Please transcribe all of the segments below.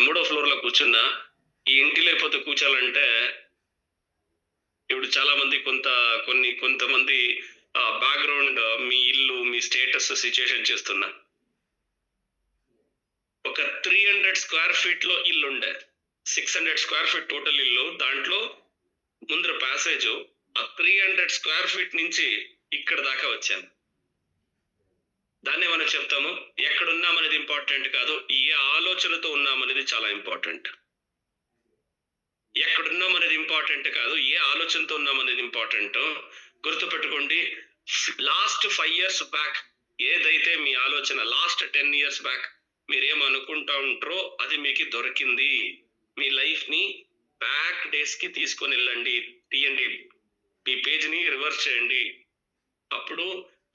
మూడో ఫ్లోర్ లో కూర్చున్నా. ఈ ఇంటి లేకపోతే కూర్చోాలంటే ఇప్పుడు చాలా మంది కొంతమంది బ్యాక్గ్రౌండ్, మీ ఇల్లు, మీ స్టేటస్, సిచ్యుయేషన్ చేస్తున్నా. ఒక 300 స్క్వేర్ ఫీట్ లో ఇల్లు ఉండే, 600 స్క్వేర్ ఫీట్ టోటల్ ఇల్లు. దాంట్లో ముందర ప్యాసేజ్, ఆ 300 స్క్వేర్ ఫీట్ నుంచి ఇక్కడ దాకా వచ్చాను. దాన్నే మనం చెప్తాము, ఎక్కడున్నామనేది ఇంపార్టెంట్ కాదు, ఏ ఆలోచనతో ఉన్నామనేది చాలా ఇంపార్టెంట్. ఎక్కడున్నామనేది ఇంపార్టెంట్ కాదు, ఏ ఆలోచనతో ఉన్నామనేది ఇంపార్టెంట్. గుర్తుపెట్టుకోండి, లాస్ట్ 5 years బ్యాక్ ఏదైతే మీ ఆలోచన, లాస్ట్ 10 years బ్యాక్ మీరేమనుకుంటా ఉంటారో అది మీకు దొరికింది. మీ లైఫ్ ని బ్యాక్ డేస్ కి తీసుకొని వెళ్ళండి, తీయండి, ఈ పేజ్ ని రివర్స్ చేయండి. అప్పుడు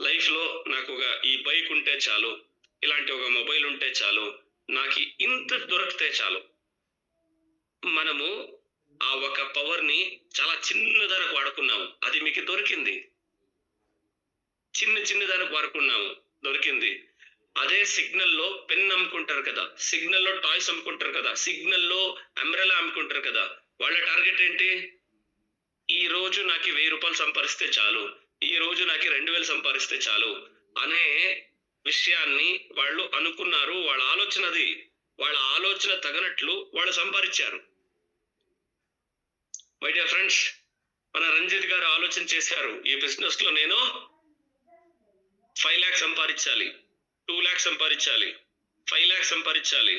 లైఫ్ లో నాకు ఈ బైక్ ఉంటే చాలు, ఇలాంటి ఒక మొబైల్ ఉంటే చాలు, నాకు ఇంత దొరికితే చాలు. మనము ఆ ఒక పవర్ ని చాలా చిన్నదానికి వాడుకున్నాము, అది మీకు దొరికింది. చిన్నదానికి వాడుకున్నాము, దొరికింది. అదే సిగ్నల్ లో పెన్ అమ్ముకుంటారు కదా, సిగ్నల్ లో టాయ్స్ అమ్ముకుంటారు కదా, సిగ్నల్ లో అంబ్రెలా అమ్ముకుంటారు కదా, వాళ్ళ టార్గెట్ ఏంటి? ఈ రోజు నాకు 1000 రూపాయలు సంపాదిస్తే చాలు, ఈ రోజు నాకు 2000 సంపాదిస్తే చాలు అనే విషయాన్ని వాళ్ళు అనుకున్నారు. వాళ్ళ ఆలోచనది, వాళ్ళ ఆలోచన తగినట్లు వాళ్ళు సంపాదించారు. మై డియర్ ఫ్రెండ్స్, మన రంజిత్ గారు ఆలోచన చేశారు, ఈ బిజినెస్ లో నేను 5 lakhs సంపాదించాలి, 2 lakhs సంపాదించాలి, 5 lakhs సంపాదించాలి.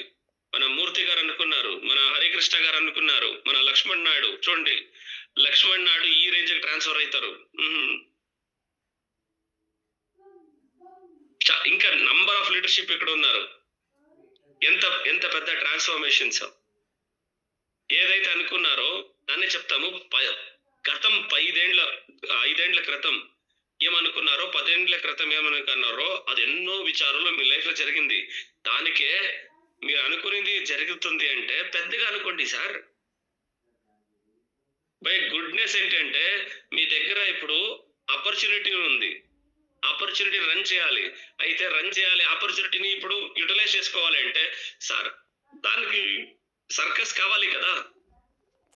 మన మూర్తి గారు అనుకున్నారు, మన హరికృష్ణ గారు అనుకున్నారు, మన లక్ష్మణ్ నాయుడు చూడండి, లక్ష్మణ్ నాయుడు ఈ రేంజ్ కి ట్రాన్స్ఫర్ అవుతారు. ఇంకా నంబర్ ఆఫ్ లీడర్షిప్ ఇక్కడ ఉన్నారు. ఎంత పెద్ద ట్రాన్స్ఫర్మేషన్స్. ఏదైతే అనుకున్నారో దాన్నే చెప్తాము, గతం 5 ఏళ్ల క్రితం ఏమనుకున్నారో, 10 ఏళ్ల క్రితం ఏమనుకున్నారో, అది ఎన్నో విచారాలు మీ లైఫ్ లో జరిగింది. దానికే మీరు అనుకునేది జరుగుతుంది అంటే పెద్దగా అనుకోండి సార్. బై గుడ్నెస్ ఏంటంటే, మీ దగ్గర ఇప్పుడు ఆపర్చునిటీ ఉంది, ఆపర్చునిటీ రన్ చేయాలి. అయితే రన్ చేయాలి, ఆపర్చునిటీని ఇప్పుడు యూటిలైజ్ చేసుకోవాలి అంటే సార్ దానికి సర్కస్ కావాలి కదా.